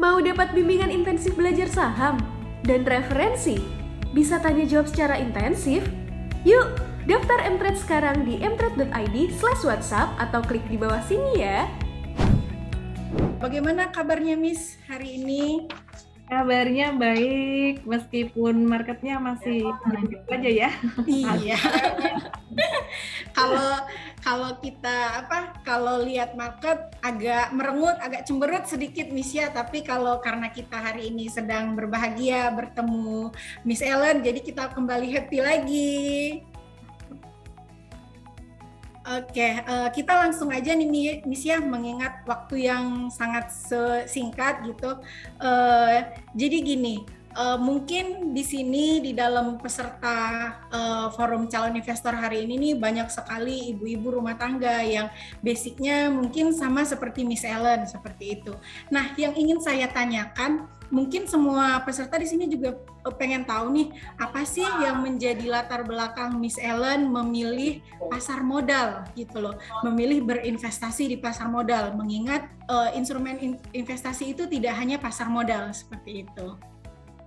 Mau dapat bimbingan intensif belajar saham dan referensi? Bisa tanya jawab secara intensif? Yuk, daftar mTrade sekarang di mtrade.id/whatsapp atau klik di bawah sini ya. Bagaimana kabarnya Miss hari ini? Kabarnya baik, meskipun marketnya masih lanjut aja ya. Iya. Kalau kita kalau lihat market agak merengut, agak cemberut sedikit Miss ya, tapi karena kita hari ini sedang berbahagia bertemu Miss Ellen, jadi kita kembali happy lagi. Oke, kita langsung aja nih Miss ya, mengingat waktu yang sangat singkat gitu. Jadi gini, mungkin di sini di dalam peserta forum calon investor hari ini nih banyak sekali ibu-ibu rumah tangga yang basicnya mungkin sama seperti Miss Ellen seperti itu. Nah, yang ingin saya tanyakan, mungkin semua peserta di sini juga pengen tahu nih, apa sih yang menjadi latar belakang Miss Ellen memilih pasar modal gitu loh, memilih berinvestasi di pasar modal, mengingat instrumen investasi itu tidak hanya pasar modal seperti itu.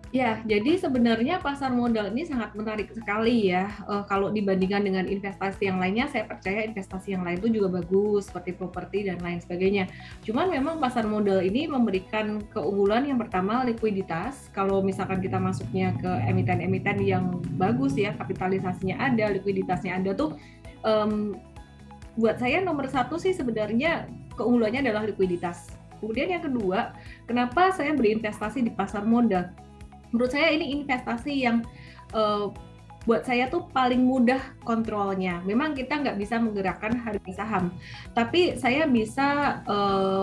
Ya, jadi sebenarnya pasar modal ini sangat menarik sekali ya. Kalau dibandingkan dengan investasi yang lainnya, saya percaya investasi yang lain itu juga bagus, seperti properti dan lain sebagainya. Cuman memang pasar modal ini memberikan keunggulan yang pertama, likuiditas. Kalau misalkan kita masuknya ke emiten-emiten yang bagus ya, kapitalisasinya ada, likuiditasnya ada tuh, buat saya nomor satu sih sebenarnya keunggulannya adalah likuiditas. Kemudian yang kedua, kenapa saya berinvestasi di pasar modal? Menurut saya ini investasi yang buat saya tuh paling mudah kontrolnya. Memang kita nggak bisa menggerakkan harga saham, tapi saya bisa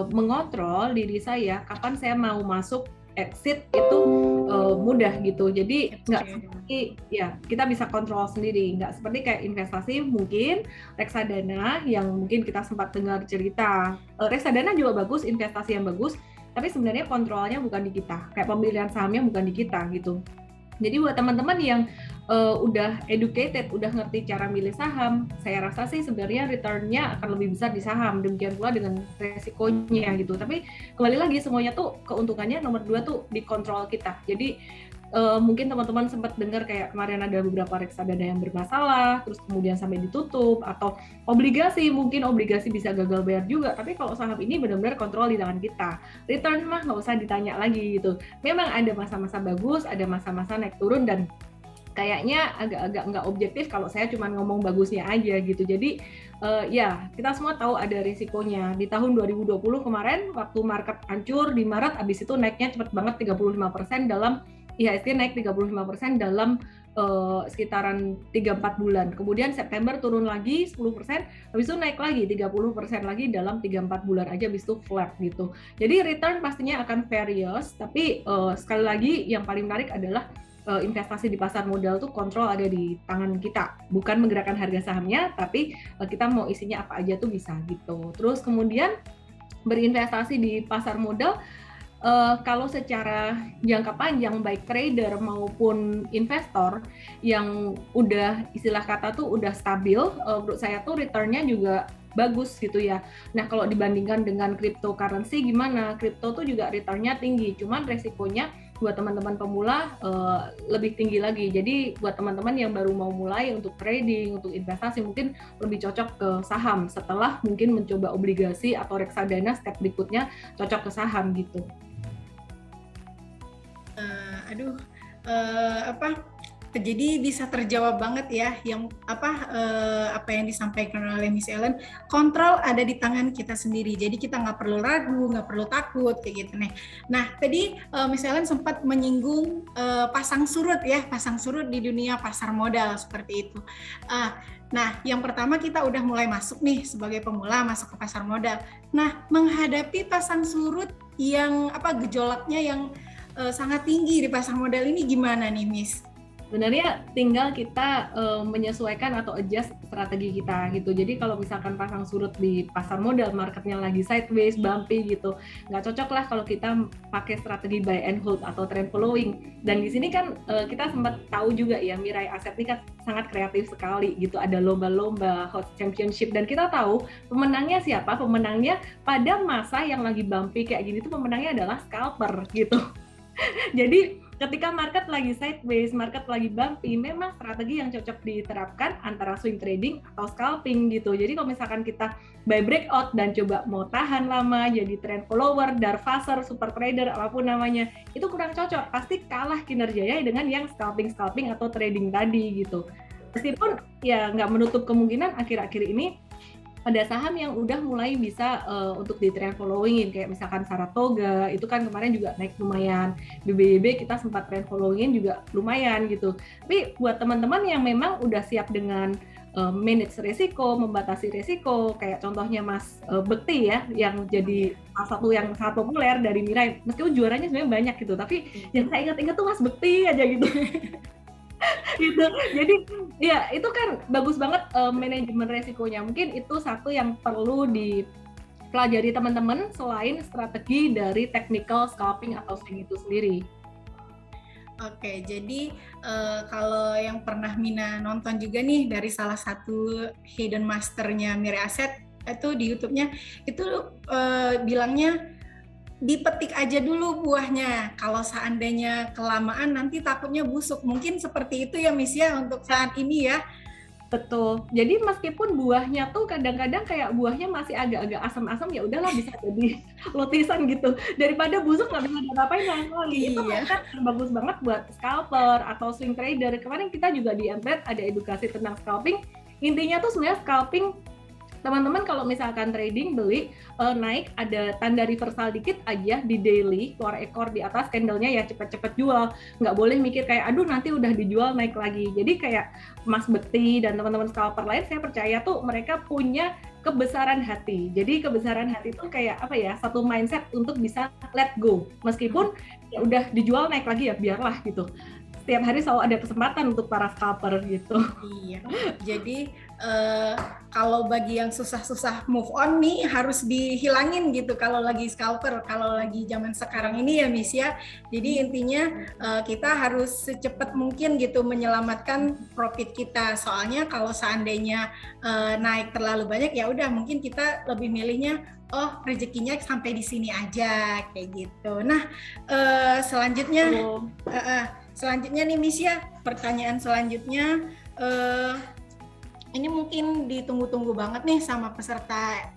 mengontrol diri saya kapan saya mau masuk, exit itu mudah gitu. Jadi nggak seperti ya kita bisa kontrol sendiri, nggak seperti kayak investasi mungkin reksadana yang mungkin kita sempat dengar cerita. Reksadana juga bagus, investasi yang bagus. Tapi sebenarnya kontrolnya bukan di kita, kayak pemilihan sahamnya bukan di kita gitu. Jadi buat teman-teman yang udah educated, udah ngerti cara milih saham, saya rasa sih sebenarnya return-nya akan lebih besar di saham, demikian pula dengan resikonya gitu. Tapi kembali lagi semuanya tuh keuntungannya nomor 2 tuh di kontrol kita. Jadi mungkin teman-teman sempat dengar kayak kemarin ada beberapa reksadana yang bermasalah, terus kemudian sampai ditutup, atau obligasi, mungkin obligasi bisa gagal bayar juga, tapi kalau saham ini benar-benar kontrol di tangan kita. Return mah nggak usah ditanya lagi gitu. Memang ada masa-masa bagus, ada masa-masa naik turun, dan kayaknya agak-agak nggak objektif kalau saya cuma ngomong bagusnya aja gitu. Jadi ya kita semua tahu ada risikonya. Di tahun 2020 kemarin waktu market hancur di Maret, abis itu naiknya cepet banget 35% dalam IHSG naik 35% dalam sekitaran 3-4 bulan. Kemudian September turun lagi 10%, habis itu naik lagi 30% lagi dalam 3-4 bulan aja, habis itu flat gitu. Jadi return pastinya akan various, tapi sekali lagi yang paling menarik adalah investasi di pasar modal tuh kontrol ada di tangan kita, bukan menggerakkan harga sahamnya, tapi kita mau isinya apa aja tuh bisa gitu. Terus kemudian berinvestasi di pasar modal, kalau secara jangka panjang baik trader maupun investor yang udah istilah kata tuh udah stabil, menurut saya tuh returnnya juga bagus gitu ya. Nah kalau dibandingkan dengan cryptocurrency gimana? Crypto tuh juga returnnya tinggi, cuman resikonya buat teman-teman pemula lebih tinggi lagi. Jadi buat teman-teman yang baru mau mulai untuk trading, untuk investasi mungkin lebih cocok ke saham, setelah mungkin mencoba obligasi atau reksadana step berikutnya cocok ke saham gitu. Jadi bisa terjawab banget ya yang apa yang disampaikan oleh Miss Ellen. Kontrol ada di tangan kita sendiri, jadi kita nggak perlu ragu, nggak perlu takut kayak gitu nih. Nah tadi Miss Ellen sempat menyinggung pasang surut di dunia pasar modal seperti itu. Nah, yang pertama kita udah mulai masuk nih sebagai pemula masuk ke pasar modal. Nah, menghadapi pasang surut yang gejolaknya yang sangat tinggi di pasar modal ini gimana nih, Miss? Sebenarnya tinggal kita menyesuaikan atau adjust strategi kita gitu. Jadi kalau misalkan pasang surut di pasar modal, marketnya lagi sideways, bumpy gitu, nggak cocok lah kalau kita pakai strategi buy and hold atau trend following. Dan di sini kan kita sempat tahu juga ya, Mirai Asset ini kan sangat kreatif sekali gitu. Ada lomba-lomba, hot championship, dan kita tahu pemenangnya siapa? Pemenangnya pada masa yang lagi bumpy kayak gini tuh pemenangnya adalah scalper gitu. Jadi ketika market lagi sideways, market lagi bumpy, memang strategi yang cocok diterapkan antara swing trading atau scalping gitu. Jadi kalau misalkan kita buy breakout dan coba mau tahan lama, jadi trend follower, darvaser, super trader, apapun namanya, itu kurang cocok. Pasti kalah kinerjanya dengan yang scalping atau trading tadi gitu. Meskipun ya nggak menutup kemungkinan akhir-akhir ini ada saham yang udah mulai bisa untuk di trend followingin, kayak misalkan Saratoga, itu kan kemarin juga naik lumayan. BBYB kita sempat trend followingin juga lumayan gitu. Tapi buat teman-teman yang memang udah siap dengan manage resiko, membatasi resiko, kayak contohnya Mas Bekti ya, yang jadi salah satu yang sangat populer dari Mirai, meskipun juaranya sebenarnya banyak gitu, tapi yang saya ingat-ingat tuh Mas Bekti aja gitu. Gitu. Jadi ya itu kan bagus banget manajemen resikonya. Mungkin itu satu yang perlu dipelajari teman-teman selain strategi dari technical scalping atau swing itu sendiri. Oke, jadi kalau yang pernah Mina nonton juga nih dari salah satu hidden masternya Mirai Asset itu di YouTube-nya itu bilangnya dipetik aja dulu buahnya. Kalau seandainya kelamaan nanti takutnya busuk. Mungkin seperti itu ya Miss ya untuk saat ini ya. Betul. Jadi meskipun buahnya tuh kadang-kadang kayak buahnya masih agak-agak asam-asam, ya udahlah bisa jadi lotisan gitu. Daripada busuk nggak bisa ngapain lagi. Itu kan bagus banget buat scalper atau swing trader. Kemarin kita juga di Mpret ada edukasi tentang scalping. Intinya tuh sebenarnya scalping, teman-teman kalau misalkan trading beli naik ada tanda reversal dikit aja di daily, keluar ekor di atas candlenya ya cepet-cepet jual, nggak boleh mikir kayak aduh nanti udah dijual naik lagi. Jadi kayak Mas Bekti dan teman-teman scalper lain, saya percaya tuh mereka punya kebesaran hati. Jadi kebesaran hati itu kayak apa ya, satu mindset untuk bisa let go, meskipun ya udah dijual naik lagi ya biarlah gitu. Setiap hari selalu ada kesempatan untuk para scalper gitu. Iya, jadi kalau bagi yang susah-susah move on nih harus dihilangin gitu kalau lagi scalper, kalau lagi zaman sekarang ini ya Miss ya. Jadi intinya kita harus secepat mungkin gitu menyelamatkan profit kita. Soalnya kalau seandainya naik terlalu banyak ya udah mungkin kita lebih milihnya oh rezekinya sampai di sini aja kayak gitu. Nah selanjutnya nih Miss ya, pertanyaan selanjutnya ini mungkin ditunggu-tunggu banget nih sama peserta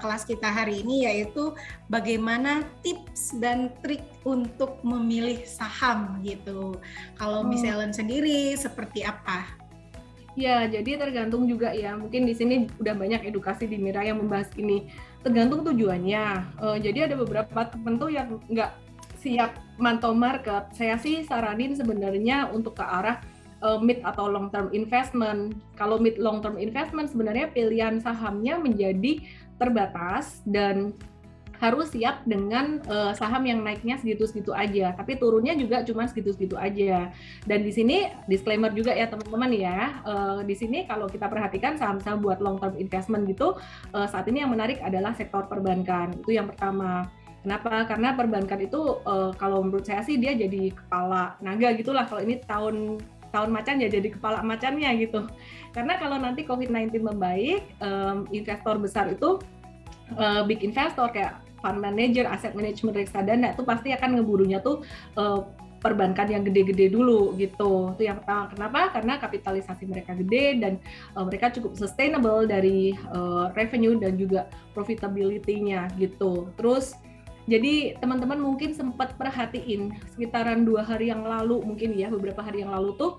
kelas kita hari ini, yaitu bagaimana tips dan trik untuk memilih saham gitu. Kalau Miss Ellen sendiri seperti apa? Ya, jadi tergantung juga ya. Mungkin di sini udah banyak edukasi di Mirai yang membahas ini. Tergantung tujuannya. Jadi ada beberapa tertentu yang nggak siap mantau market. Saya sih saranin sebenarnya untuk ke arah mid atau long term investment. Kalau mid long term investment sebenarnya pilihan sahamnya menjadi terbatas dan harus siap dengan saham yang naiknya segitu-segitu aja, tapi turunnya juga cuma segitu-segitu aja. Dan di sini disclaimer juga ya teman-teman ya, di sini kalau kita perhatikan saham-saham buat long term investment gitu, saat ini yang menarik adalah sektor perbankan. Itu yang pertama. Kenapa? Karena perbankan itu kalau menurut saya sih dia jadi kepala naga gitulah. Kalau ini tahun macan ya jadi kepala macannya gitu. Karena kalau nanti COVID-19 membaik, investor besar itu big investor kayak fund manager, asset management, reksadana itu pasti akan ngeburunya tuh perbankan yang gede-gede dulu gitu. Itu yang pertama. Kenapa? Karena kapitalisasi mereka gede dan mereka cukup sustainable dari revenue dan juga profitability-nya gitu. Terus jadi teman-teman mungkin sempat perhatiin sekitaran 2 hari yang lalu mungkin ya, beberapa hari yang lalu tuh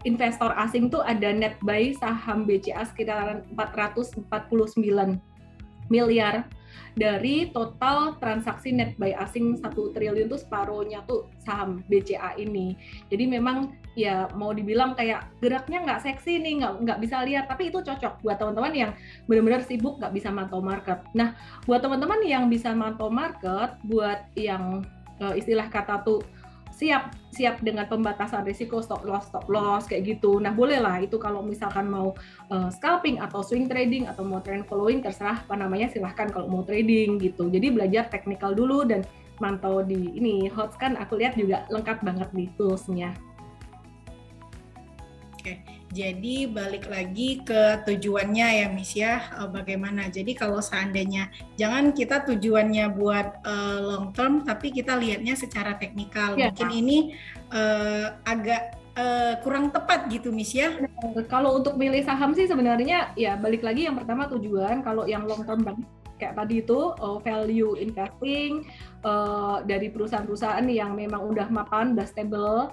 investor asing tuh ada net buy saham BCA sekitaran 449 miliar dari total transaksi net buy asing 1 triliun tuh separuhnya tuh saham BCA ini. Jadi memang ya mau dibilang kayak geraknya nggak seksi nih, nggak bisa lihat, tapi itu cocok buat teman-teman yang benar-benar sibuk nggak bisa mantau market. Nah, buat teman-teman yang bisa mantau market, buat yang istilah kata tuh siap dengan pembatasan risiko stop loss kayak gitu. Nah bolehlah itu kalau misalkan mau scalping atau swing trading atau mau trend following, terserah apa namanya, silahkan kalau mau trading gitu. Jadi belajar teknikal dulu dan mantau di ini HOTS kan aku lihat juga lengkap banget nih toolsnya. Oke, jadi balik lagi ke tujuannya ya Miss ya, bagaimana. Jadi kalau seandainya jangan kita tujuannya buat long term, tapi kita lihatnya secara teknikal. Ya. Mungkin ini agak kurang tepat gitu Miss ya. Kalau untuk milih saham sih sebenarnya ya balik lagi yang pertama tujuan. Kalau yang long term banget kayak tadi itu value investing dari perusahaan-perusahaan yang memang udah mapan, udah stable,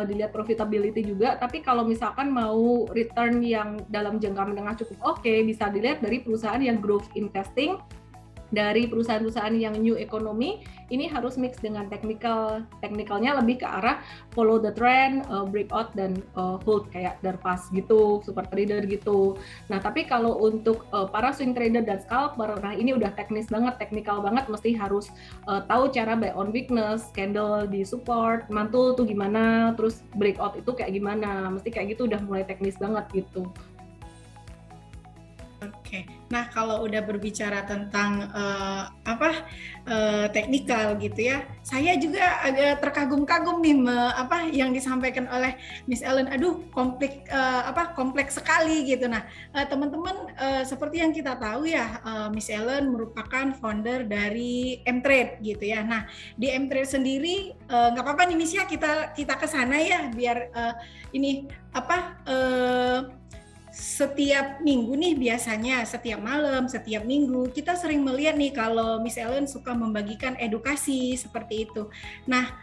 dilihat profitability juga. Tapi kalau misalkan mau return yang dalam jangka menengah cukup oke, bisa dilihat dari perusahaan yang growth investing, dari perusahaan-perusahaan yang new economy. Ini harus mix dengan teknikalnya lebih ke arah follow the trend, breakout dan hold kayak Darpas gitu, super trader gitu. Nah tapi kalau untuk para swing trader dan scalper, nah ini udah teknis banget, teknikal banget, mesti harus tahu cara buy on weakness, candle di support, mantul tuh gimana, terus breakout itu kayak gimana, mesti kayak gitu, udah mulai teknis banget gitu. Oke, nah kalau udah berbicara tentang teknikal gitu ya, saya juga agak terkagum-kagum nih yang disampaikan oleh Miss Ellen. Aduh, kompleks sekali gitu. Nah, teman-teman seperti yang kita tahu ya, Miss Ellen merupakan founder dari M-Trade gitu ya. Nah, di M-Trade sendiri nggak apa-apa nih Miss ya, kita ke sana ya biar setiap minggu nih biasanya, setiap malam, setiap minggu kita sering melihat nih kalau Miss Ellen suka membagikan edukasi seperti itu. Nah,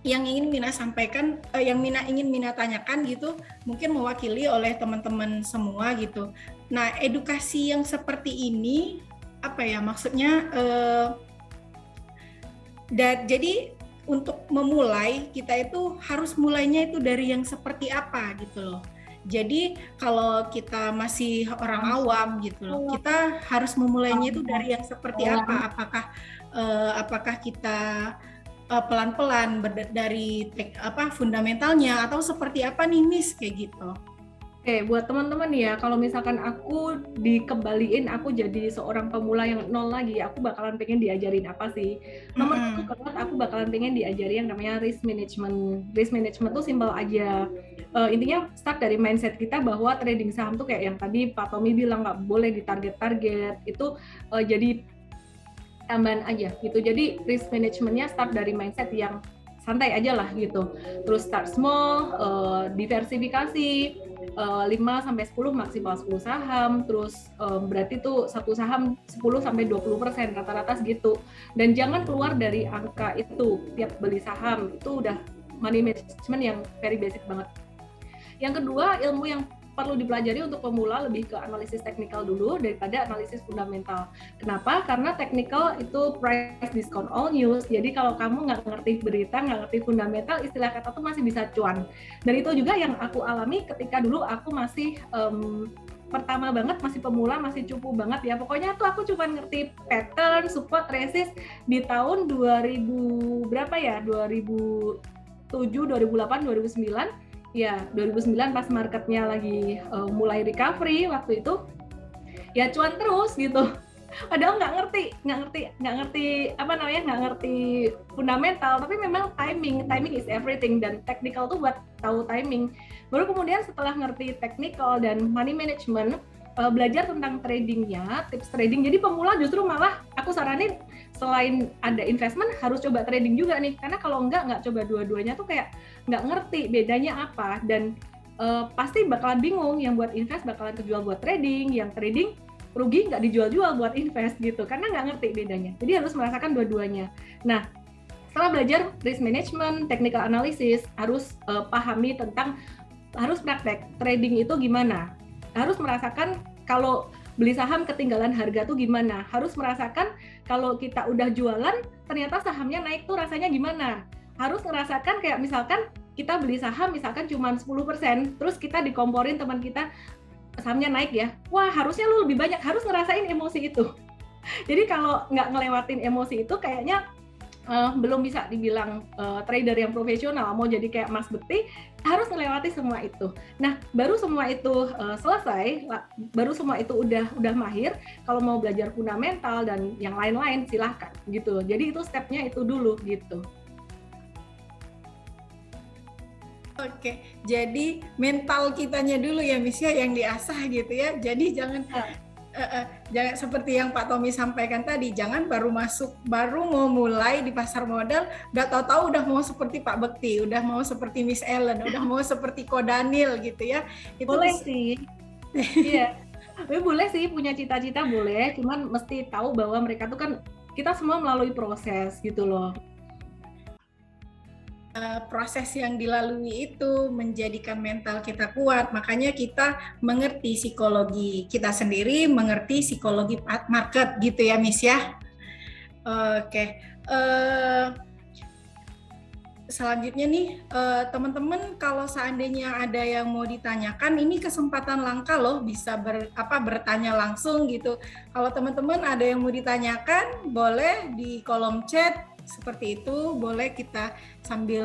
yang ingin Mina sampaikan, yang ingin Mina tanyakan gitu, mungkin mewakili oleh teman-teman semua gitu. Nah, edukasi yang seperti ini apa ya maksudnya? Jadi untuk memulai kita itu harus mulainya itu dari yang seperti apa gitu loh. Jadi kalau kita masih orang awam gitu loh, kita harus memulainya itu dari yang seperti apa? Apakah kita pelan-pelan dari fundamentalnya atau seperti apa nih Miss kayak gitu? Oke, buat teman-teman ya, kalau misalkan aku dikembaliin, aku jadi seorang pemula yang nol lagi, aku bakalan pengen diajarin apa sih? Nomor satu banget, aku bakalan pengen diajari yang namanya risk management. Risk management tuh simpel aja. Intinya start dari mindset kita bahwa trading saham tuh kayak yang tadi Pak Tommy bilang, nggak boleh ditarget-target. Itu jadi tambahan aja gitu. Jadi risk managementnya start dari mindset yang santai aja lah gitu. Terus start small, diversifikasi, 5-10 maksimal 10 saham, terus berarti tuh satu saham 10-20% rata-rata segitu. Dan jangan keluar dari angka itu tiap beli saham, itu udah money management yang very basic banget. Yang kedua, ilmu yang perlu dipelajari untuk pemula lebih ke analisis teknikal dulu daripada analisis fundamental. Kenapa? Karena teknikal itu price discount all news. Jadi kalau kamu nggak ngerti berita, nggak ngerti fundamental, istilah kata tuh masih bisa cuan. Dan itu juga yang aku alami ketika dulu aku masih pertama banget, masih pemula, masih cupu banget ya. Pokoknya tuh aku cuma ngerti pattern, support, resist di tahun 2000 berapa ya? 2007, 2008, 2009. Ya, 2009 pas marketnya lagi mulai recovery waktu itu, ya cuan terus gitu. Padahal nggak ngerti fundamental, tapi memang timing is everything, dan technical tuh buat tahu timing. Baru kemudian setelah ngerti technical dan money management, belajar tentang tradingnya, tips trading. Jadi pemula justru malah aku saranin selain ada investment harus coba trading juga nih, karena kalau nggak coba dua-duanya tuh kayak nggak ngerti bedanya apa, dan pasti bakalan bingung. Yang buat invest bakalan kejual buat trading, yang trading rugi nggak dijual-jual buat invest gitu, karena nggak ngerti bedanya. Jadi harus merasakan dua-duanya. Nah, setelah belajar risk management, technical analysis, harus pahami tentang, harus praktek trading itu gimana, harus merasakan kalau beli saham ketinggalan harga tuh gimana, harus merasakan kalau kita udah jualan ternyata sahamnya naik tuh rasanya gimana, harus ngerasakan kayak misalkan kita beli saham misalkan cuma 10%, terus kita dikomporin teman kita sahamnya naik ya, wah harusnya lu lebih banyak, harus ngerasain emosi itu. Jadi kalau nggak ngelewatin emosi itu kayaknya belum bisa dibilang trader yang profesional, mau jadi kayak Mas Bekti, harus melewati semua itu. Nah, baru semua itu selesai, baru semua itu udah mahir, kalau mau belajar fundamental dan yang lain-lain silahkan gitu. Jadi itu stepnya itu dulu gitu. Oke, jadi mental kitanya dulu ya Miss ya yang diasah gitu ya. Jadi jangan jangan seperti yang Pak Tommy sampaikan tadi, jangan baru mau mulai di pasar modal, udah tahu-tahu udah mau seperti Pak Bekti, udah mau seperti Miss Ellen, udah mau seperti Ko Daniel gitu ya. Itu boleh sih, iya, boleh sih punya cita-cita boleh, cuman mesti tahu bahwa mereka tuh kan kita semua melalui proses gitu loh. Proses yang dilalui itu menjadikan mental kita kuat, makanya kita mengerti psikologi kita sendiri, mengerti psikologi market gitu ya Miss ya. Oke. Selanjutnya nih teman-teman, kalau seandainya ada yang mau ditanyakan, ini kesempatan langka loh, bisa bertanya langsung gitu. Kalau teman-teman ada yang mau ditanyakan, boleh di kolom chat seperti itu, boleh kita sambil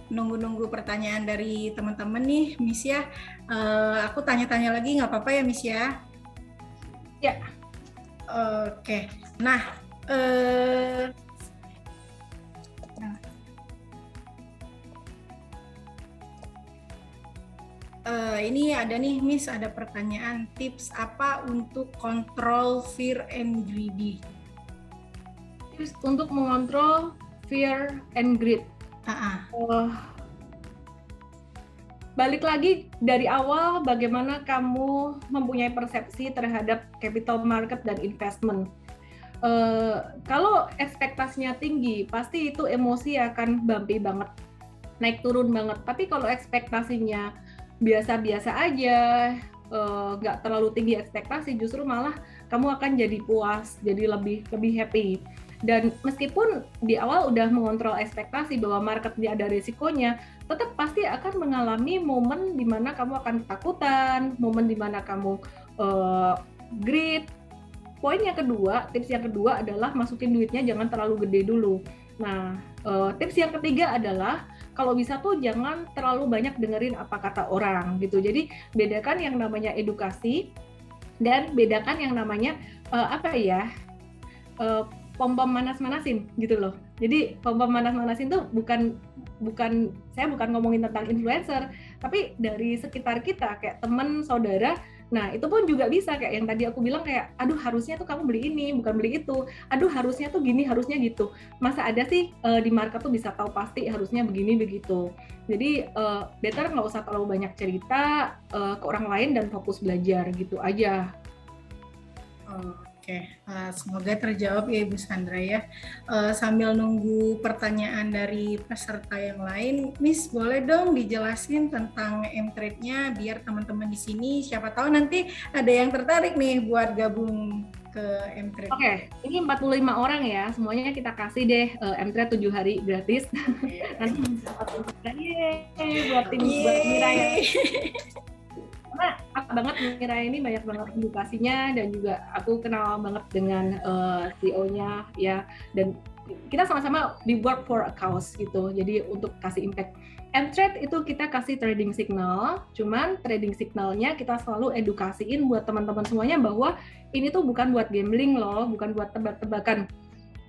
nunggu-nunggu pertanyaan dari teman-teman nih Miss ya. Aku tanya-tanya lagi nggak apa-apa ya Miss ya? Ya. Oke. Nah, ini ada nih Miss, ada pertanyaan, tips apa untuk kontrol fear and greedy? Tips untuk mengontrol fear and greed. Balik lagi dari awal, bagaimana kamu mempunyai persepsi terhadap capital market dan investment. Kalau ekspektasinya tinggi, pasti itu emosi akan bumpy banget, naik turun banget. Tapi kalau ekspektasinya biasa-biasa aja, nggak terlalu tinggi ekspektasi, justru malah kamu akan jadi puas, jadi lebih happy. Dan meskipun di awal udah mengontrol ekspektasi bahwa market ini ada risikonya, tetap pasti akan mengalami momen di mana kamu akan ketakutan, momen di mana kamu greed. Poin yang kedua, tips yang kedua adalah masukin duitnya jangan terlalu gede dulu. Nah, tips yang ketiga adalah kalau bisa tuh jangan terlalu banyak dengerin apa kata orang gitu. Jadi bedakan yang namanya edukasi dan bedakan yang namanya pom-pom manas-manasin gitu loh. Jadi pom-pom manas-manasin tuh bukan saya bukan ngomongin tentang influencer, tapi dari sekitar kita kayak teman, saudara. Nah, itu pun juga bisa kayak yang tadi aku bilang kayak aduh harusnya tuh kamu beli ini, bukan beli itu. Aduh harusnya tuh gini, harusnya gitu. Masa ada sih di market tuh bisa tahu pasti harusnya begini begitu. Jadi better nggak usah terlalu banyak cerita ke orang lain dan fokus belajar gitu aja. Oke, semoga terjawab ya Ibu Sandra ya. Sambil nunggu pertanyaan dari peserta yang lain, Miss boleh dong dijelasin tentang M-Trade-nya biar teman-teman di sini siapa tahu nanti ada yang tertarik nih buat gabung ke M-Trade. Oke, ini 45 orang ya, semuanya kita kasih deh M-Trade 7 hari gratis. Nanti buat tim buat Mira ya. Karena aku banget Mira ini banyak banget edukasinya dan juga aku kenal banget dengan CEO-nya ya, dan kita sama-sama we work for a cause gitu, jadi untuk kasih impact. M-Trade itu kita kasih trading signal, cuman trading signalnya kita selalu edukasiin buat teman-teman semuanya bahwa ini tuh bukan buat gambling loh, bukan buat tebak-tebakan.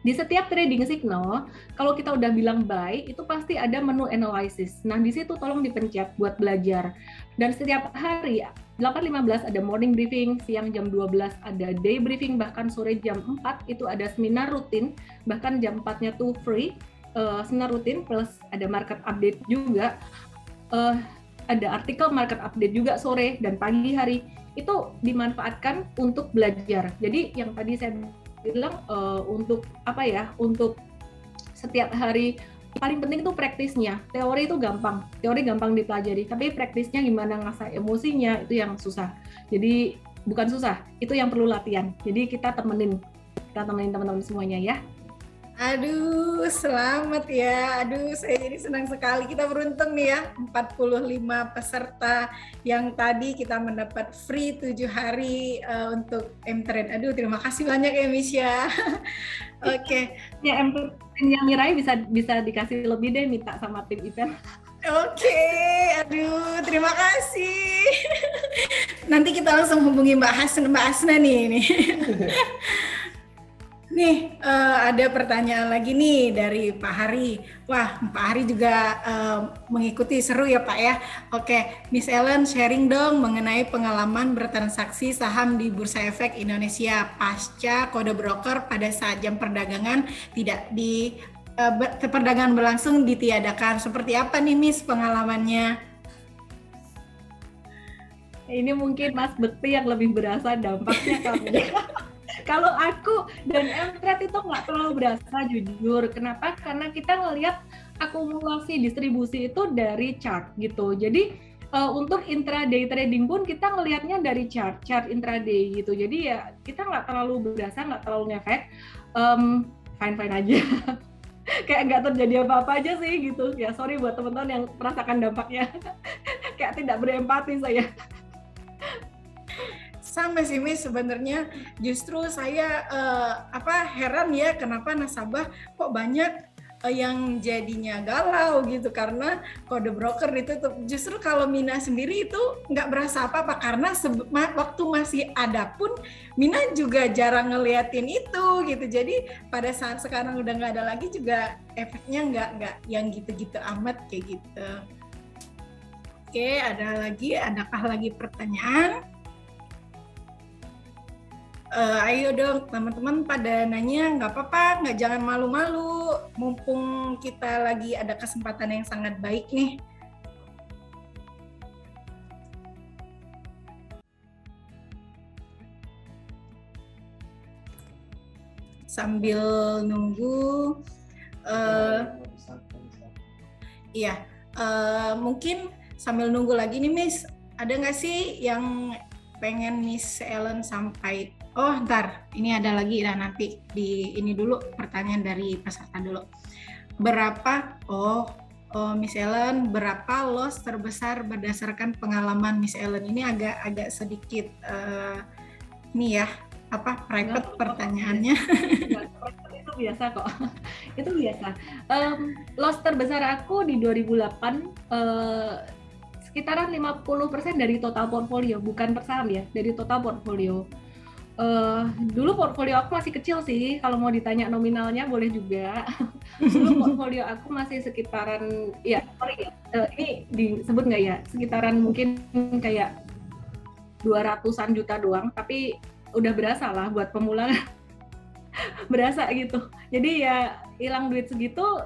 Di setiap trading signal, kalau kita udah bilang buy, itu pasti ada menu analysis. Nah, di situ tolong dipencet buat belajar. Dan setiap hari, 8.15 ada morning briefing, siang jam 12 ada day briefing, bahkan sore jam 4 itu ada seminar rutin, bahkan jam 4-nya tuh free, seminar rutin, plus ada market update juga, ada artikel market update juga sore dan pagi hari. Itu dimanfaatkan untuk belajar. Jadi yang tadi saya bilang untuk untuk setiap hari paling penting itu praktisnya. Teori itu gampang dipelajari, tapi praktisnya gimana ngasah emosinya itu yang susah. Jadi bukan susah, itu yang perlu latihan. Jadi kita temenin teman-teman semuanya ya. Aduh, selamat ya. Aduh, saya jadi senang sekali. Kita beruntung nih ya, 45 peserta yang tadi kita mendapat free 7 hari untuk M-Trade. Aduh, terima kasih banyak ya, Miss ya. Oke. Ya, Yang Mirai bisa dikasih lebih deh, minta sama tim event. Oke, aduh, terima kasih. Nanti kita langsung hubungi Mbak Hasna nih. Nih, ada pertanyaan lagi nih dari Pak Hari. Wah, Pak Hari juga mengikuti, seru ya Pak ya. Oke, Miss Ellen sharing dong mengenai pengalaman bertransaksi saham di Bursa Efek Indonesia pasca kode broker pada saat jam perdagangan tidak perdagangan berlangsung ditiadakan. Seperti apa nih Miss pengalamannya? Ini mungkin Mas Bekti yang lebih berasa dampaknya kalau aku dan Mtrade itu nggak terlalu berasa jujur. Kenapa? Karena kita ngelihat akumulasi distribusi itu dari chart gitu. Jadi untuk intraday trading pun kita ngelihatnya dari chart intraday gitu. Jadi ya kita nggak terlalu berasa, nggak terlalu ngefek, fine aja. Kayak nggak terjadi apa-apa aja sih gitu. Ya sorry buat teman-teman yang merasakan dampaknya. Kayak tidak berempati saya. Sama sih Miss, sebenarnya justru saya heran ya kenapa nasabah kok banyak yang jadinya galau gitu karena kode broker ditutup. Justru kalau Mina sendiri itu nggak berasa apa-apa karena waktu masih ada pun Mina juga jarang ngeliatin itu gitu. Jadi pada saat sekarang udah nggak ada lagi juga efeknya nggak yang gitu-gitu amat kayak gitu. Oke, adakah lagi pertanyaan? Ayo dong teman-teman pada nanya, nggak apa-apa, jangan malu-malu, mumpung kita lagi ada kesempatan yang sangat baik nih. Sambil nunggu, mungkin sambil nunggu lagi nih Miss, ada nggak sih yang pengen Miss Ellen sampaikan? Oh, ntar, ini ada lagi nanti di ini dulu pertanyaan dari peserta dulu. Berapa? Miss Ellen, berapa loss terbesar berdasarkan pengalaman Miss Ellen? Ini agak sedikit private pertanyaannya. Itu biasa kok. Itu biasa. Loss terbesar aku di 2008 sekitaran 50% dari total portfolio, bukan per saham ya, dari total portfolio. Dulu portfolio aku masih kecil sih, kalau mau ditanya nominalnya boleh juga. Dulu portfolio aku masih sekitaran, ini disebut nggak ya, sekitaran mungkin kayak 200-an juta doang, tapi udah berasa lah buat pemula. Berasa gitu. Jadi ya hilang duit segitu,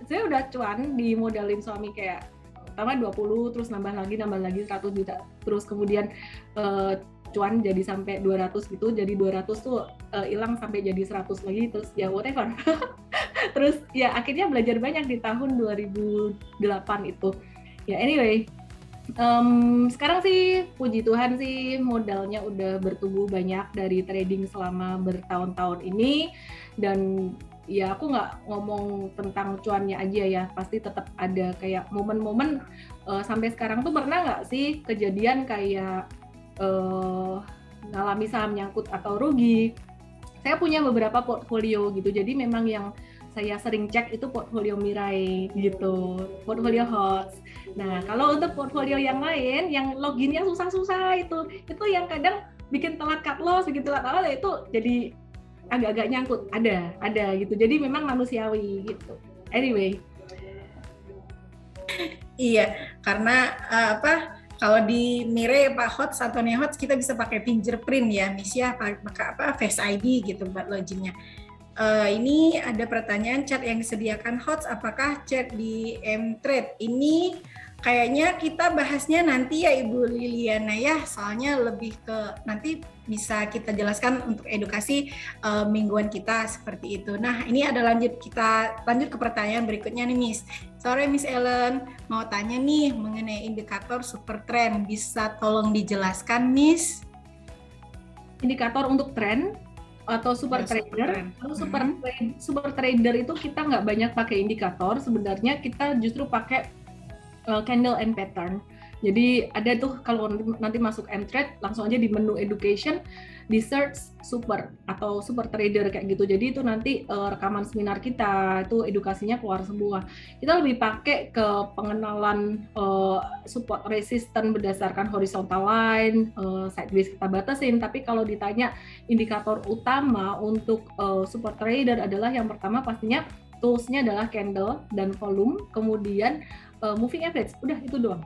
saya udah cuan dimodalin suami kayak pertama 20, terus nambah lagi 100 juta, terus kemudian cuan jadi sampai 200 gitu, jadi 200 tuh hilang sampai jadi 100 lagi, terus ya whatever. Terus ya akhirnya belajar banyak di tahun 2008 itu. Ya anyway, sekarang sih puji Tuhan sih modalnya udah bertumbuh banyak dari trading selama bertahun-tahun ini, dan ya aku nggak ngomong tentang cuannya aja ya, pasti tetap ada kayak momen-momen sampai sekarang tuh pernah nggak sih kejadian kayak ngalami saham nyangkut atau rugi. Saya punya beberapa portfolio gitu, jadi memang yang saya sering cek itu portfolio Mirai gitu, portfolio HOTS. Nah kalau untuk portfolio yang lain yang loginnya susah-susah itu yang kadang bikin telat cut loss, itu jadi agak-agak nyangkut, ada gitu, jadi memang manusiawi gitu. Anyway, iya karena kalau di Mirai HOTS atau HOTS kita bisa pakai fingerprint ya Miss ya, pakai Face ID gitu buat loginnya. Ini ada pertanyaan, chat yang disediakan HOTS apakah chat di Mtrade? Ini kayaknya kita bahasnya nanti ya Ibu Liliana ya, soalnya lebih ke nanti bisa kita jelaskan untuk edukasi mingguan kita seperti itu. Nah ini kita lanjut ke pertanyaan berikutnya nih Miss. Sore Miss Ellen, mau tanya nih mengenai indikator super trend, bisa tolong dijelaskan Miss? Indikator untuk trend atau super trader? Kalau super trader itu kita nggak banyak pakai indikator, sebenarnya kita justru pakai candle and pattern. Jadi ada tuh kalau nanti masuk Mtrade langsung aja di menu education di search super atau super trader kayak gitu. Jadi itu nanti rekaman seminar kita itu edukasinya keluar semua. Kita lebih pakai ke pengenalan support resistance berdasarkan horizontal line, sideways kita batasin. Tapi kalau ditanya indikator utama untuk support trader adalah yang pertama pastinya tools-nya adalah candle dan volume, kemudian moving average. Udah itu doang.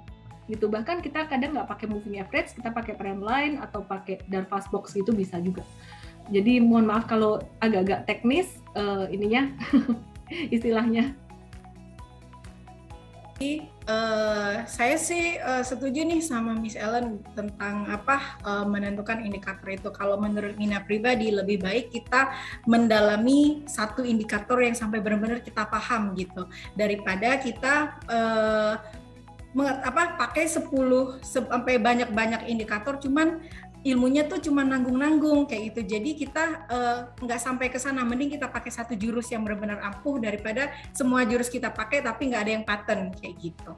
Gitu. Bahkan kita kadang nggak pakai moving average, kita pakai trend line atau pakai dan fast box gitu bisa juga. Jadi mohon maaf kalau agak-agak teknis ininya istilahnya. Saya sih setuju nih sama Miss Ellen tentang menentukan indikator itu. Kalau menurut Mina pribadi lebih baik kita mendalami satu indikator yang sampai benar-benar kita paham gitu daripada kita pakai 10 sampai banyak indikator cuman ilmunya tuh cuma nanggung-nanggung kayak gitu. Jadi kita nggak sampai ke sana, mending kita pakai satu jurus yang benar-benar ampuh daripada semua jurus kita pakai tapi nggak ada yang paten kayak gitu.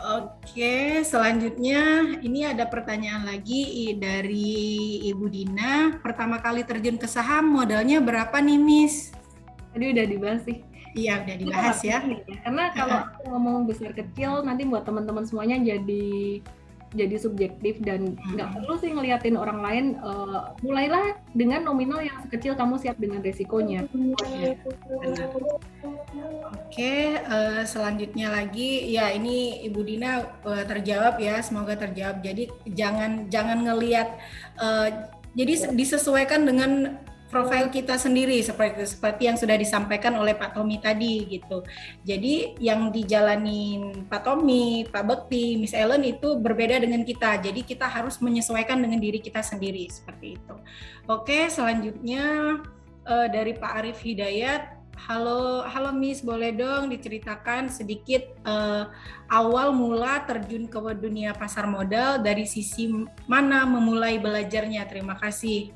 Oke, selanjutnya ini ada pertanyaan lagi dari Ibu Dina. Pertama kali terjun ke saham modalnya berapa nih, Miss? Tadi udah dibahas sih. Iya, udah dibahas ya. Karena kalau aku ngomong besar kecil nanti buat teman-teman semuanya jadi subjektif dan nggak perlu sih ngeliatin orang lain. Mulailah dengan nominal yang sekecil kamu siap dengan resikonya. Oke, selanjutnya lagi ya ini Ibu Dina terjawab ya, semoga terjawab. Jadi jangan ngelihat, jadi disesuaikan dengan profil kita sendiri seperti yang sudah disampaikan oleh Pak Tommy tadi gitu. Jadi yang dijalanin Pak Tommy, Pak Bekti, Miss Ellen itu berbeda dengan kita. Jadi kita harus menyesuaikan dengan diri kita sendiri seperti itu. Oke, selanjutnya dari Pak Arif Hidayat. Halo Miss, boleh dong diceritakan sedikit awal mula terjun ke dunia pasar modal, dari sisi mana memulai belajarnya? Terima kasih.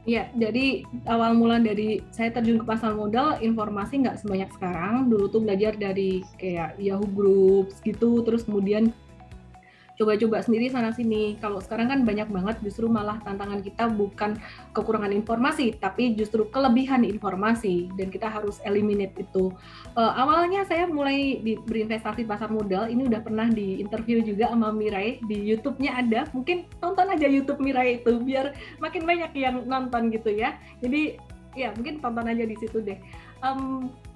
Ya, jadi awal mula dari saya terjun ke pasar modal, informasi nggak sebanyak sekarang. Dulu tuh belajar dari kayak Yahoo Groups gitu, terus kemudian coba-coba sendiri sana-sini. Kalau sekarang kan banyak banget, justru malah tantangan kita bukan kekurangan informasi, tapi justru kelebihan informasi, dan kita harus eliminate itu. Awalnya saya mulai berinvestasi pasar modal, ini udah pernah di interview juga sama Mirai, di YouTube-nya ada, mungkin tonton aja YouTube Mirai itu, biar makin banyak yang nonton gitu ya. Jadi ya mungkin tonton aja di situ deh.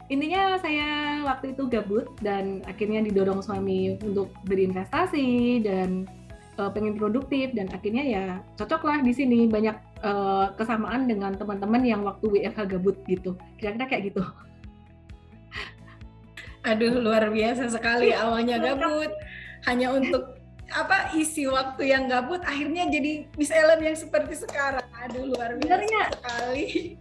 Intinya saya waktu itu gabut dan akhirnya didorong suami untuk berinvestasi dan pengen produktif, dan akhirnya ya cocoklah di sini, banyak kesamaan dengan teman-teman yang waktu WFH gabut gitu. Kira-kira kayak gitu. Aduh, luar biasa sekali. Awalnya gabut hanya untuk isi waktu yang gabut, akhirnya jadi Miss Ellen yang seperti sekarang. Aduh, luar biasa sekali.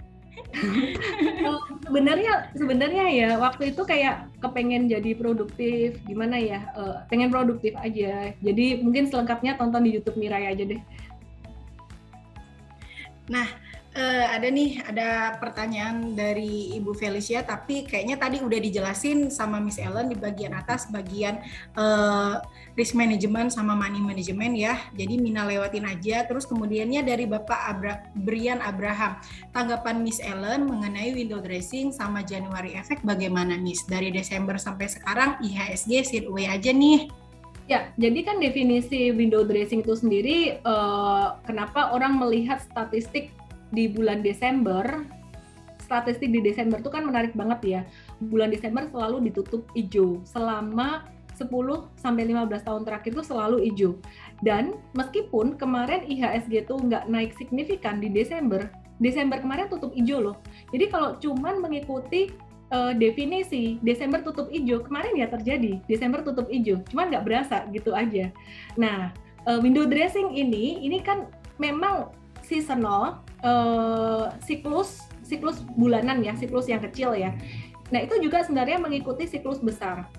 Sebenarnya ya waktu itu kayak kepengen jadi produktif, gimana ya, pengen produktif aja. Jadi mungkin selengkapnya tonton di YouTube Mirai aja deh. Nah, ada pertanyaan dari Ibu Felicia, tapi kayaknya tadi udah dijelasin sama Miss Ellen di bagian atas, bagian risk management sama money management ya. Jadi Mina lewatin aja. Terus kemudiannya dari Bapak Brian Abraham, tanggapan Miss Ellen mengenai window dressing sama January effect bagaimana, Miss? Dari Desember sampai sekarang IHSG sideways aja nih. Ya, jadi kan definisi window dressing itu sendiri, kenapa orang melihat statistik di bulan Desember, statistik di Desember itu kan menarik banget ya. Bulan Desember selalu ditutup hijau. Selama 10-15 tahun terakhir itu selalu hijau. Dan meskipun kemarin IHSG itu nggak naik signifikan di Desember kemarin tutup hijau loh. Jadi kalau cuman mengikuti definisi Desember tutup hijau, kemarin ya terjadi Desember tutup hijau, cuman nggak berasa gitu aja. Nah, window dressing ini kan memang seasonal, siklus bulanan ya, siklus yang kecil ya. Nah itu juga sebenarnya mengikuti siklus besar.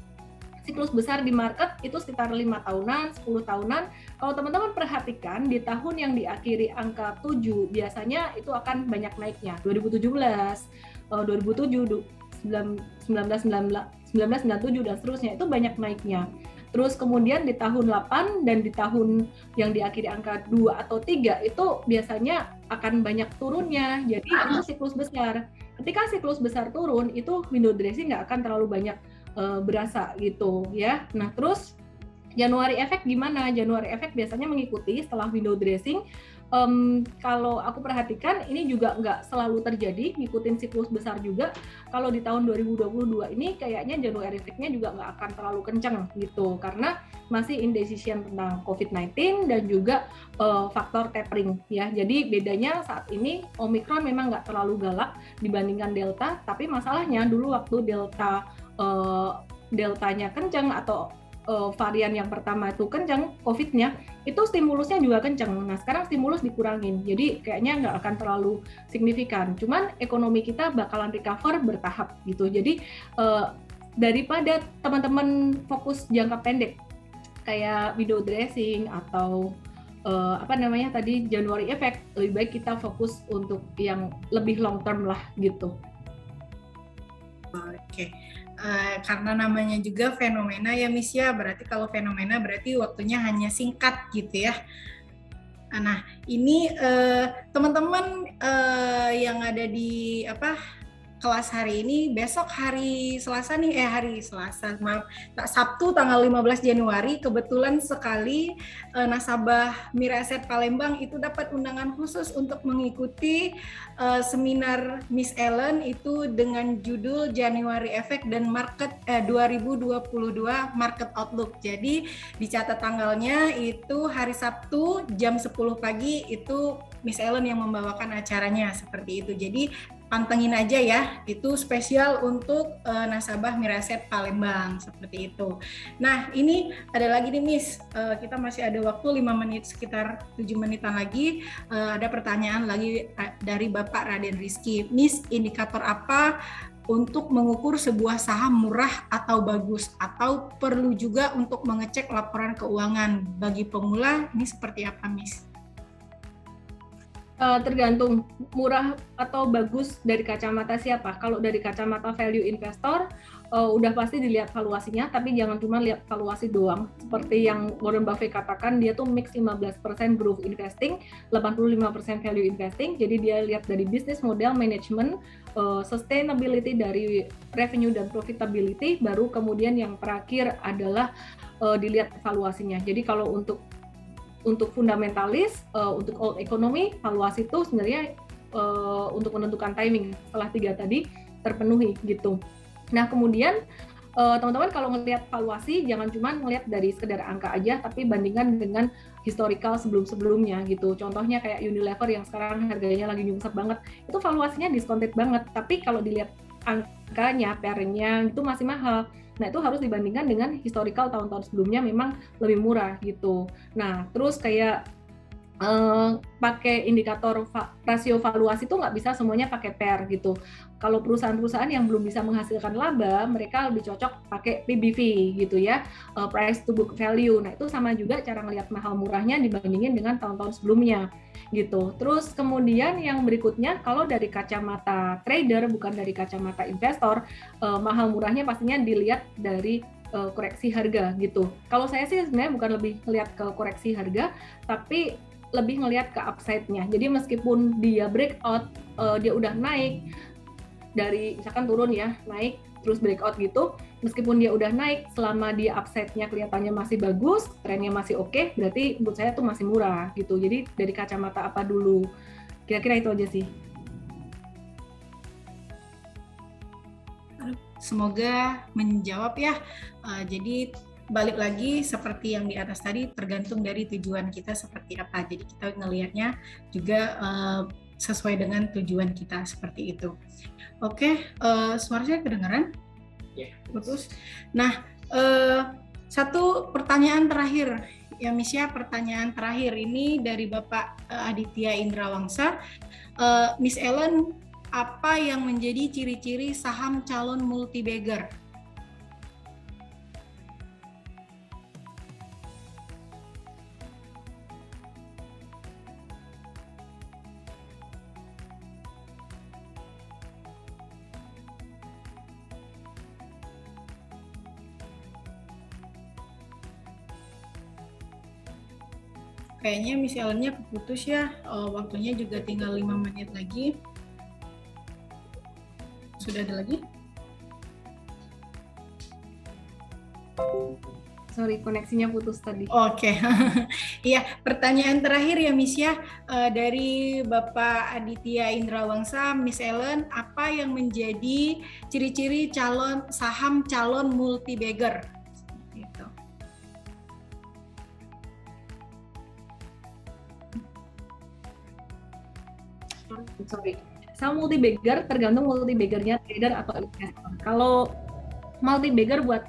Siklus besar di market itu sekitar 5 tahunan, 10 tahunan. Kalau teman-teman perhatikan di tahun yang diakhiri angka 7 biasanya itu akan banyak naiknya. 2017, 2007, 1997 dan seterusnya itu banyak naiknya. Terus kemudian di tahun 8 dan di tahun yang diakhiri angka 2 atau 3 itu biasanya akan banyak turunnya. Jadi itu siklus besar. Ketika siklus besar turun, itu window dressing nggak akan terlalu banyak berasa gitu ya. Nah terus Januari effect gimana? Januari effect biasanya mengikuti setelah window dressing. Kalau aku perhatikan ini juga nggak selalu terjadi, ngikutin siklus besar juga. Kalau di tahun 2022 ini kayaknya January effect-nya juga nggak akan terlalu kenceng gitu, karena masih indecision tentang COVID-19 dan juga faktor tapering ya. Jadi bedanya saat ini Omicron memang nggak terlalu galak dibandingkan Delta, tapi masalahnya dulu waktu Deltanya kenceng atau varian yang pertama itu kencang COVID-nya, itu stimulusnya juga kencang. Nah sekarang stimulus dikurangin, jadi kayaknya nggak akan terlalu signifikan. Cuman ekonomi kita bakalan recover bertahap gitu. Jadi daripada teman-teman fokus jangka pendek kayak window dressing atau tadi January effect, lebih baik kita fokus untuk yang lebih long term lah gitu. Oke. Karena namanya juga fenomena ya Miss ya, berarti kalau fenomena berarti waktunya hanya singkat gitu ya. Nah ini teman-teman yang ada di kelas hari ini, besok hari Selasa nih, Sabtu tanggal 15 Januari, kebetulan sekali nasabah Miraset Palembang itu dapat undangan khusus untuk mengikuti seminar Miss Ellen itu dengan judul January Effect dan Market 2022 Market Outlook. Jadi dicatat tanggalnya itu hari Sabtu jam 10 pagi itu Miss Ellen yang membawakan acaranya seperti itu. Jadi pantengin aja ya, itu spesial untuk nasabah Miraset Palembang seperti itu. Nah ini ada lagi nih Miss, kita masih ada waktu 5 menit, sekitar 7 menitan lagi. Ada pertanyaan lagi dari Bapak Raden Rizky. Miss, indikator apa untuk mengukur sebuah saham murah atau bagus, atau perlu juga untuk mengecek laporan keuangan bagi pemula, ini seperti apa Miss? Tergantung murah atau bagus dari kacamata siapa. Kalau dari kacamata value investor, udah pasti dilihat valuasinya, tapi jangan cuma lihat valuasi doang. Seperti yang Warren Buffett katakan, dia tuh mix 15% growth investing, 85% value investing. Jadi dia lihat dari business model, management, sustainability dari revenue dan profitability, baru kemudian yang terakhir adalah dilihat valuasinya. Jadi kalau untuk fundamentalis, untuk old economy, valuasi itu sebenarnya untuk menentukan timing setelah 3 tadi terpenuhi gitu. Nah kemudian teman-teman kalau ngelihat valuasi jangan cuma ngelihat dari sekedar angka aja, tapi bandingkan dengan historical sebelum-sebelumnya gitu. Contohnya kayak Unilever yang sekarang harganya lagi nyungsep banget, itu valuasinya discounted banget, tapi kalau dilihat angkanya, PR-nya itu masih mahal. Nah itu harus dibandingkan dengan historical tahun-tahun sebelumnya memang lebih murah gitu. Nah terus kayak pakai indikator rasio valuasi itu nggak bisa semuanya pakai PER gitu. Kalau perusahaan-perusahaan yang belum bisa menghasilkan laba, mereka lebih cocok pakai PBV gitu ya, price to book value. Nah itu sama juga cara ngelihat mahal murahnya dibandingin dengan tahun-tahun sebelumnya gitu. Terus kemudian yang berikutnya, kalau dari kacamata trader bukan dari kacamata investor, mahal murahnya pastinya dilihat dari koreksi harga gitu. Kalau saya sih sebenarnya bukan lebih lihat ke koreksi harga, tapi lebih ngelihat ke upside-nya. Jadi meskipun dia breakout, dia udah naik dari misalkan turun ya, naik terus breakout gitu, meskipun dia udah naik, selama dia upside-nya kelihatannya masih bagus, trennya masih oke, berarti menurut saya tuh masih murah gitu. Jadi dari kacamata apa dulu? Kira-kira itu aja sih. Semoga menjawab ya. Jadi balik lagi seperti yang di atas tadi, tergantung dari tujuan kita seperti apa. Jadi kita ngelihatnya juga sesuai dengan tujuan kita seperti itu. Oke, suara saya kedengaran? Ya. Bagus. Nah, satu pertanyaan terakhir ya Miss ya, pertanyaan terakhir ini dari Bapak Aditya Indrawangsa. Miss Ellen, apa yang menjadi ciri-ciri saham calon multi-bagger? Kayaknya Miss Ellen-nya keputus ya. Waktunya juga tinggal 5 menit lagi. Sudah ada lagi? Sorry, koneksinya putus tadi. Oke. Iya, pertanyaan terakhir ya Miss ya, dari Bapak Aditya Indrawangsa, Miss Ellen, apa yang menjadi ciri-ciri saham calon multi-bagger? Gitu. Sorry, saham multi-bagger tergantung multi-baggernya trader atau investor. Kalau multi-bagger buat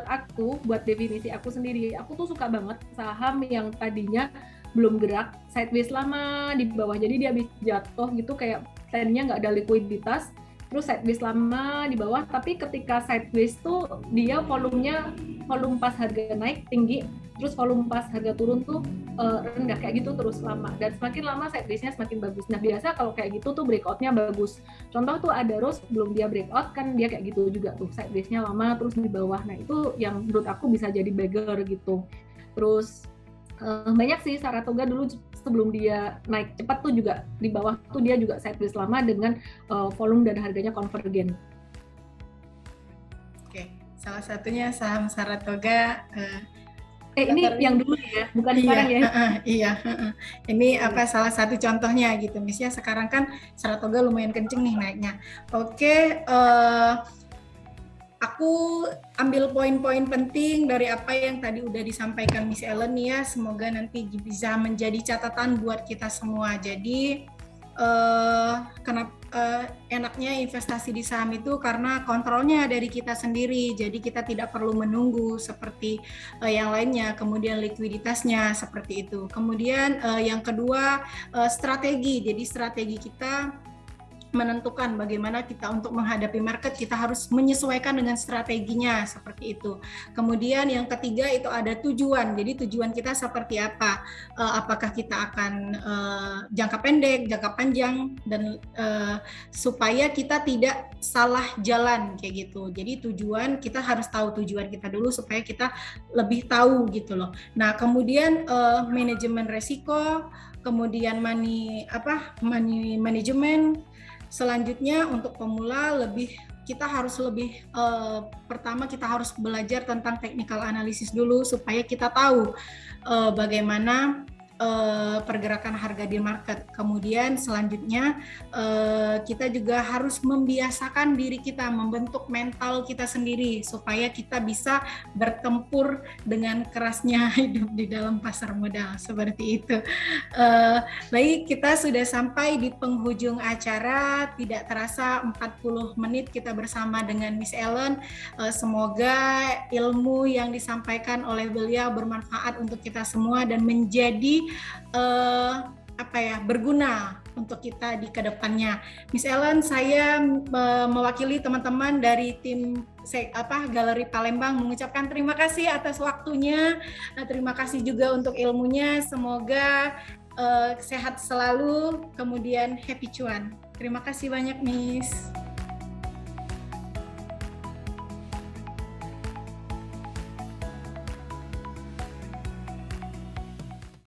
aku, buat definisi aku sendiri, aku tuh suka banget saham yang tadinya belum gerak, sideways lama di bawah, jadi dia habis jatuh gitu kayak trennya nggak ada likuiditas, terus sideways lama di bawah, tapi ketika sideways tuh dia volume pas harga naik tinggi, terus volume pas harga turun tuh rendah, kayak gitu terus lama, dan semakin lama sideways-nya semakin bagus. Nah biasa kalau kayak gitu tuh breakout-nya bagus. Contoh tuh ada Rose, belum dia breakout kan dia kayak gitu juga tuh, sideways-nya lama terus di bawah. Nah itu yang menurut aku bisa jadi bagger gitu. Terus banyak sih, Saratoga dulu sebelum dia naik cepat tuh juga di bawah tuh dia juga sideways lama dengan volume dan harganya konvergen. Oke, salah satunya saham Saratoga. Ini yang dulu ya, bukan sekarang ya. Iya, ini salah satu contohnya gitu, Miss ya. Sekarang kan Saratoga lumayan kenceng nih naiknya. Oke, aku ambil poin-poin penting dari apa yang tadi udah disampaikan Miss Ellen ya. Semoga nanti bisa menjadi catatan buat kita semua. Jadi enaknya investasi di saham itu karena kontrolnya dari kita sendiri, jadi kita tidak perlu menunggu seperti yang lainnya. Kemudian likuiditasnya seperti itu. Kemudian yang kedua, strategi. Jadi strategi kita menentukan bagaimana kita untuk menghadapi market, kita harus menyesuaikan dengan strateginya seperti itu. Kemudian yang ketiga itu ada tujuan. Jadi tujuan kita seperti apa? Apakah kita akan jangka pendek, jangka panjang, dan supaya kita tidak salah jalan kayak gitu. Jadi tujuan kita harus tahu tujuan kita dulu supaya kita lebih tahu gitu loh. Nah kemudian manajemen resiko, kemudian money management. Selanjutnya untuk pemula kita harus pertama kita harus belajar tentang technical analysis dulu supaya kita tahu bagaimana pergerakan harga di market. Kemudian selanjutnya kita juga harus membiasakan diri kita, membentuk mental kita sendiri supaya kita bisa bertempur dengan kerasnya hidup di dalam pasar modal seperti itu. Baik, kita sudah sampai di penghujung acara. Tidak terasa 40 menit kita bersama dengan Miss Ellen. Semoga ilmu yang disampaikan oleh beliau bermanfaat untuk kita semua dan menjadi berguna untuk kita di kedepannya. Miss Ellen, saya mewakili teman-teman dari tim Galeri Palembang mengucapkan terima kasih atas waktunya. Terima kasih juga untuk ilmunya. Semoga sehat selalu, kemudian happy cuan. Terima kasih banyak, Miss.